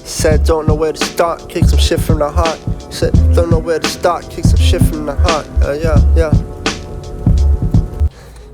Said don't know where to start, kick some shit from the heart. Said don't know where to start, kick some shit from the heart. Yeah.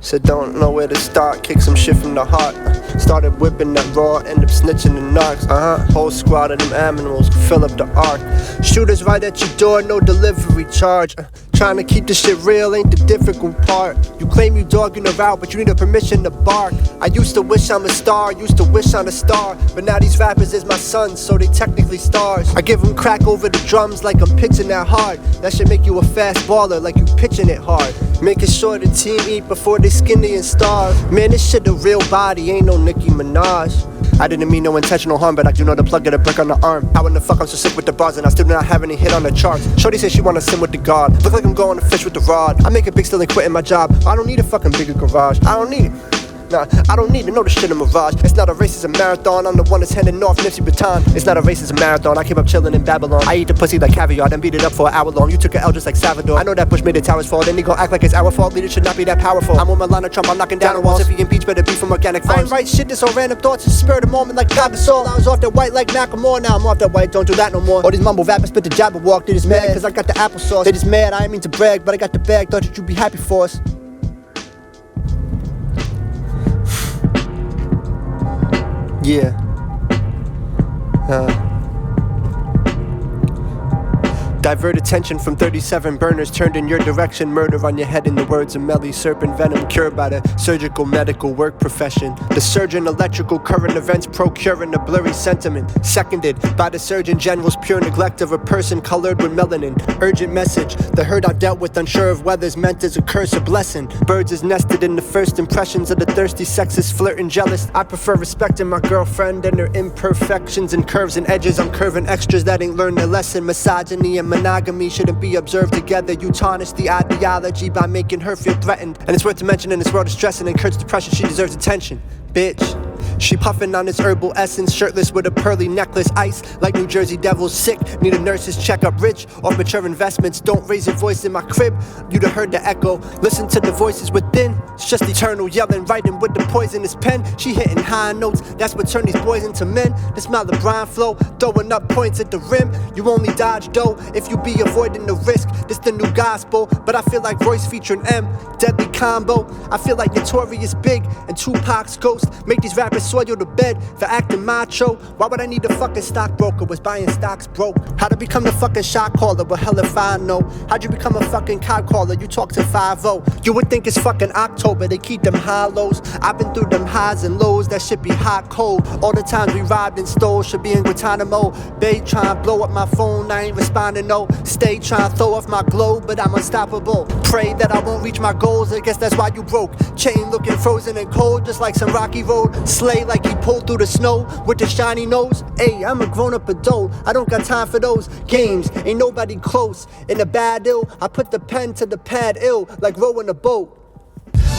Said don't know where to start, kick some shit from the heart. Started whipping that raw, end up snitching the narcs. Whole squad of them animals can fill up the ark. Shooters right at your door, no delivery charge. Trying to keep this shit real ain't the difficult part. You claim you dogging her out, but you need a permission to bark. I used to wish I'm a star, used to wish I'm a star, but now these rappers is my sons, so they technically stars. I give them crack over the drums like I'm pitching that hard. That should make you a fast baller like you pitching it hard. Making sure the team eat before they skinny and starve. Man, this shit a real body, ain't no Nicki Minaj. I didn't mean no intentional harm, but I do know the plug of a brick on the arm. How in the fuck I'm so sick with the bars and I still do not have any hit on the charts. Shorty says she wanna sim with the god. Look like I'm going to fish with the rod. I make it big still and quitting my job. I don't need a fucking bigger garage. I don't need it. Nah, I don't need to know the shit in Mirage. It's not a race, it's a marathon. I'm the one that's heading north, Nipsey Baton. It's not a race, it's a marathon. I came up chilling in Babylon. I eat the pussy like caviar, then beat it up for an hour long. You took an L just like Salvador. I know that Bush made the towers fall, then he gon' act like it's our fault. Leaders should not be that powerful. I'm on my line of Trump, I'm knocking down the walls. If he impeach, better be from organic farms. I ain't write shit, this all random thoughts, just spur the moment like Pabasol. I was off that white like Macklemore, now I'm off that white, don't do that no more. All these mumble rappers spit the jabber walk, they just mad cause I got the applesauce. They just mad, I ain't mean to brag, but I got the bag, thought that you'd be happy for us. Yeah. Divert attention from 37 burners turned in your direction. Murder on your head in the words of Melly. Serpent venom cured by the surgical medical work profession. The surgeon electrical current events procuring a blurry sentiment. Seconded by the Surgeon General's pure neglect of a person colored with melanin. Urgent message, the hurt I've dealt with unsure of whether's meant as a curse or blessing. Birds is nested in the first impressions of the thirsty sexes flirting jealous. I prefer respecting my girlfriend and her imperfections and curves and edges. I'm curving extras that ain't learned their lesson. Misogyny and monogamy shouldn't be observed together. You tarnish the ideology by making her feel threatened. And it's worth to mention in this world of stress and encouraged depression, she deserves attention. Bitch. She puffin' on this herbal essence, shirtless with a pearly necklace. Ice like New Jersey Devils, sick, need a nurse's checkup. Rich off mature investments, don't raise your voice in my crib. You'd have heard the echo, listen to the voices within. It's just eternal yelling, writing with the poisonous pen. She hitting high notes, that's what turned these boys into men. This my LeBron flow, throwing up points at the rim. You only dodge dough if you be avoiding the risk. This the new gospel, but I feel like Royce featuring M. Deadly combo, I feel like Notorious Big and Tupac's Ghost. Make these rappers soil the bed for acting macho. Why would I need a fucking stockbroker? Was buying stocks broke? How to become the fucking shot caller? Well, hell if I know. How'd you become a fucking cop caller? You talk to 5-0. You would think it's fucking October, they keep them hollows. I've been through them highs and lows, that shit be hot cold. All the times we robbed and stole, should be in Guantanamo Bay. Trying to blow up my phone, I ain't responding no. Stay trying to throw off my globe, but I'm unstoppable. Pray that I won't reach my goals, I guess that's why you broke. Chain looking frozen and cold, just like some rocky road. Slay like he pulled through the snow with the shiny nose. Ayy, I'm a grown-up adult, I don't got time for those games. Ain't nobody close, in the bad ill, I put the pen to the pad ill, like rowing a boat.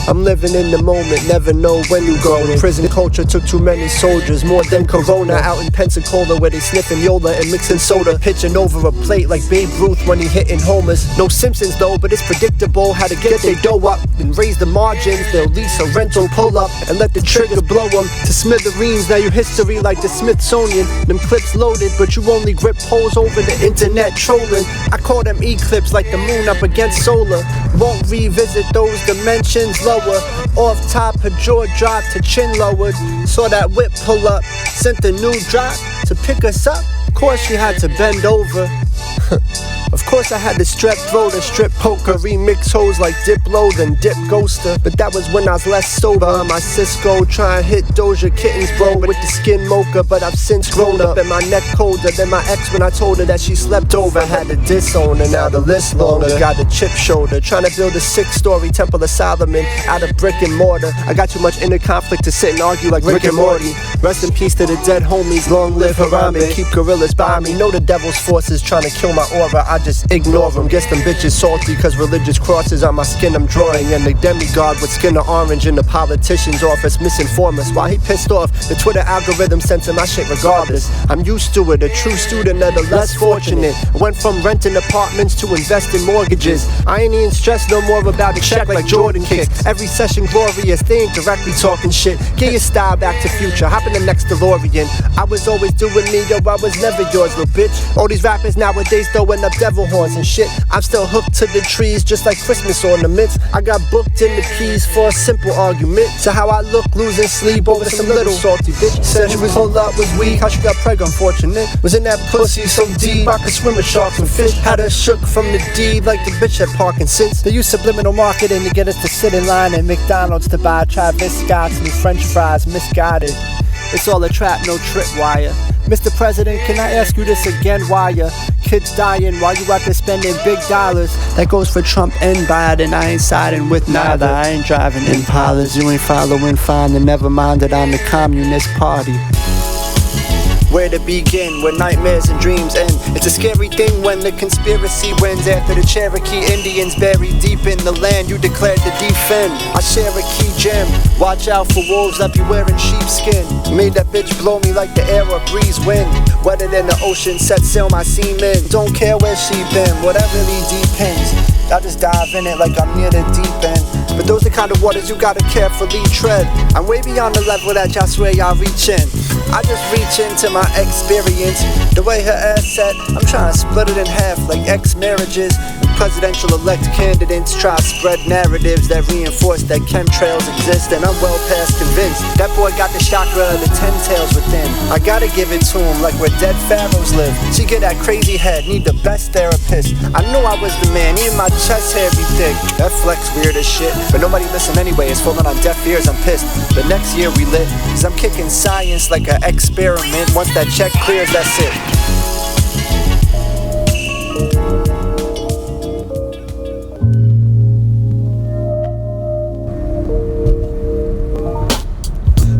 I'm living in the moment, never know when you going. Prison culture took too many soldiers, more than Corona. Out in Pensacola where they sniffing Yola and mixing soda. Pitching over a plate like Babe Ruth when he hitting homers. No Simpsons though, but it's predictable how to get their dough up. Then raise the margins, they'll lease a rental pull up and let the trigger blow them to smithereens. Now you history like the Smithsonian. Them clips loaded, but you only grip holes over the internet trolling. I call them eclipse like the moon up against solar. Won't revisit those dimensions lower. Off top, her jaw dropped, her chin lowered. Saw that whip pull up, sent the new drop to pick us up. Of course she had to bend over. Of course I had to strep throat and strip poker. Remix hoes like Diplo, then Dip Ghoster. But that was when I was less sober. My Cisco trying to hit Doja Kittens, bro, with the skin mocha. But I've since grown up and my neck colder than my ex when I told her that she slept over. Had to disown her, now the list longer. Got the chip shoulder, trying to build a 6-story Temple of Solomon out of brick and mortar. I got too much inner conflict to sit and argue like Rick and Morty. Rest in peace to the dead homies, long live Harambe. Keep gorillas by me, know the devil's forces trying to kill my aura. I just ignore them. Guess them bitches salty cause religious crosses on my skin I'm drawing. And the demigod with skin of orange in the politician's office misinform us. Why he pissed off? The Twitter algorithm censored my shit regardless. I'm used to it, a true student of the less fortunate. I went from renting apartments to investing mortgages. I ain't even stressed no more about the check like Jordan kicks. Every session glorious, they ain't directly talking shit. Get your style back to future, hop in the next DeLorean. I was always doing me, yo, I was never yours, little bitch. All these rappers nowadays throwing up devil horns and shit. I'm still hooked to the trees just like Christmas ornaments. I got booked in the keys for a simple argument. So how I look losing sleep over some little salty bitch. Said she was whole up was weak, how she got pregnant, unfortunate. Was in that pussy so deep I could swim with sharks and fish. Had her shook from the D like the bitch at Parkinson's. They use subliminal marketing to get us to sit in line at McDonald's to buy Travis Scott's new French fries, misguided. It's all a trap, no tripwire. Mr. President, can I ask you this again? Why your kids dying while you out there spending big dollars? That goes for Trump and Biden. I ain't siding with neither. I ain't driving Impalas. You ain't following fine, and never mind that I'm the Communist Party. Where to begin, where nightmares and dreams end. It's a scary thing when the conspiracy wins. After the Cherokee Indians buried deep in the land you declared to defend. I share a key gem, watch out for wolves, I be wearing sheepskin. Made that bitch blow me like the air or breeze wind. Wetter than the ocean, set sail my seamen. Don't care where she been, whatever really depends. I just dive in it like I'm near the deep end. But those the kind of waters you gotta carefully tread. I'm way beyond the level that y'all swear y'all reach in. I just reach into my experience. The way her ass set, I'm trying to split it in half like ex-marriages. Presidential elect candidates try to spread narratives that reinforce that chemtrails exist. And I'm well past convinced that boy got the chakra of the 10 tails within. I gotta give it to him like where dead pharaohs live. She get that crazy head, need the best therapist. I knew I was the man, even my chest hair be thick. That flex weird as shit, but nobody listen anyway. It's falling on deaf ears, I'm pissed. The next year we lit, cause I'm kicking science like an experiment. Once that check clears, that's it.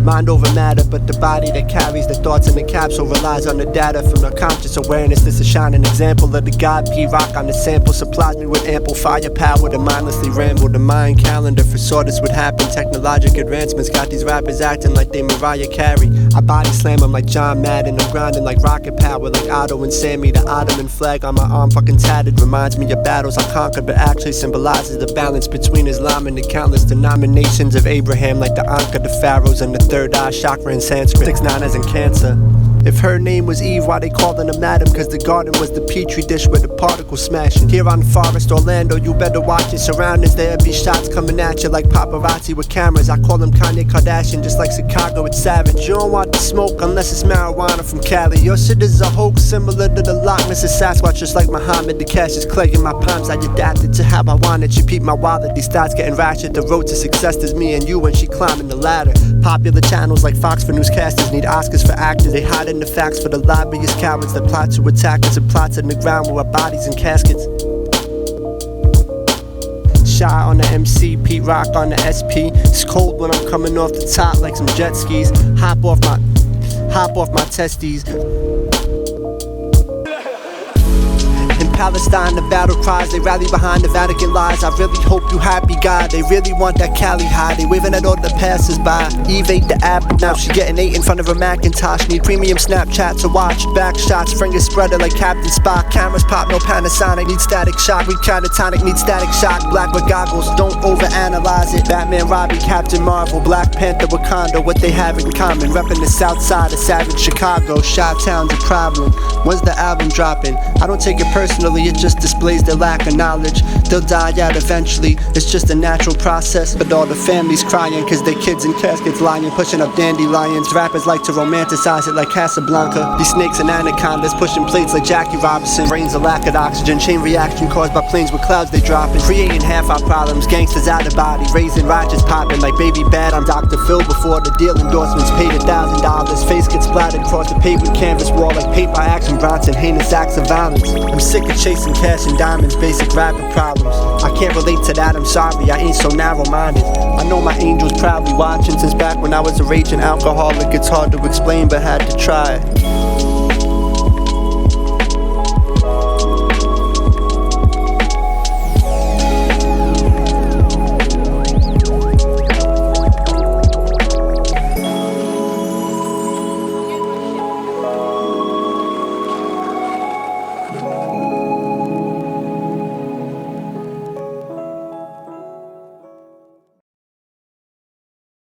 Mind over matter, but the body that carries the thoughts in the capsule relies on the data from the conscious awareness. This is a shining example of the God P-Rock on the sample. Supplies me with ample firepower to mindlessly ramble. The mind calendar foresaw this would happen. Technologic advancements got these rappers acting like they Mariah Carey. I body slam them like John Madden. I'm grinding like rocket power, like Otto and Sammy. The Ottoman flag on my arm fucking tattered reminds me of battles I conquered, but actually symbolizes the balance between Islam and the countless denominations of Abraham, like the Anka, the pharaohs, and the third eye chakra in Sanskrit. 6ix9ine as in cancer. If her name was Eve, why they calling her Madam? Cause the garden was the petri dish where the particles smashing. Here on Forest Orlando, you better watch your surroundings. There'll be shots coming at you like paparazzi with cameras. I call them Kanye Kardashian, just like Chicago, it's savage. You don't want the smoke unless it's marijuana from Cali. Your shit is a hoax similar to the Loch Ness of Sasquatch, just like Muhammad. The cash is clay in my palms, I adapted to how I want it. She peep my wallet, these thoughts getting ratchet. The road to success is me and you when she climbing the ladder. Popular channels like Fox for newscasters need Oscars for actors. They hide in the facts for the lobbyist cowards that plot to attack us and plots in the ground with our bodies in caskets. Shy on the MC, Pete Rock on the SP. It's cold when I'm coming off the top like some jet skis. Hop off my testes. In Palestine, the battle cries, they rally behind the Vatican lies. I really hope you happy, God. They really want that Cali high. They waving at all the passers-by. Eve ate the app, now she getting 8 in front of her Macintosh. Need premium Snapchat to watch. Back shots, finger spreader like Captain Spock. Cameras pop, no Panasonic. Need static shock, we catatonic, need static shock. Black with goggles, don't overanalyze it. Batman, Robbie, Captain Marvel, Black Panther, Wakanda. What they have in common, repping the south side of savage Chicago. Chi-Town's a problem. When's the album dropping? I don't take it personally, it just displays their lack of knowledge. They'll die out eventually, it's just a natural process. But all the families crying cause their kids in caskets lying, pushing up dandelions. Rappers like to romanticize it like Casablanca. These snakes and anacondas pushing plates like Jackie Robinson. Brains a lack of oxygen, chain reaction caused by planes with clouds they dropping. Creating half our problems, gangsters out of body. Raising righteous popping like Baby Bad on Dr. Phil before the deal endorsements paid $1,000. Face gets splattered across the pavement canvas wall like paint by Action Bronson. Heinous acts of violence. I'm sick of chasing cash and diamonds, basic rapping problems. I can't relate to that, I'm sorry, I ain't so narrow-minded. I know my angel's proudly watching since back when I was a raging alcoholic. It's hard to explain but had to try it.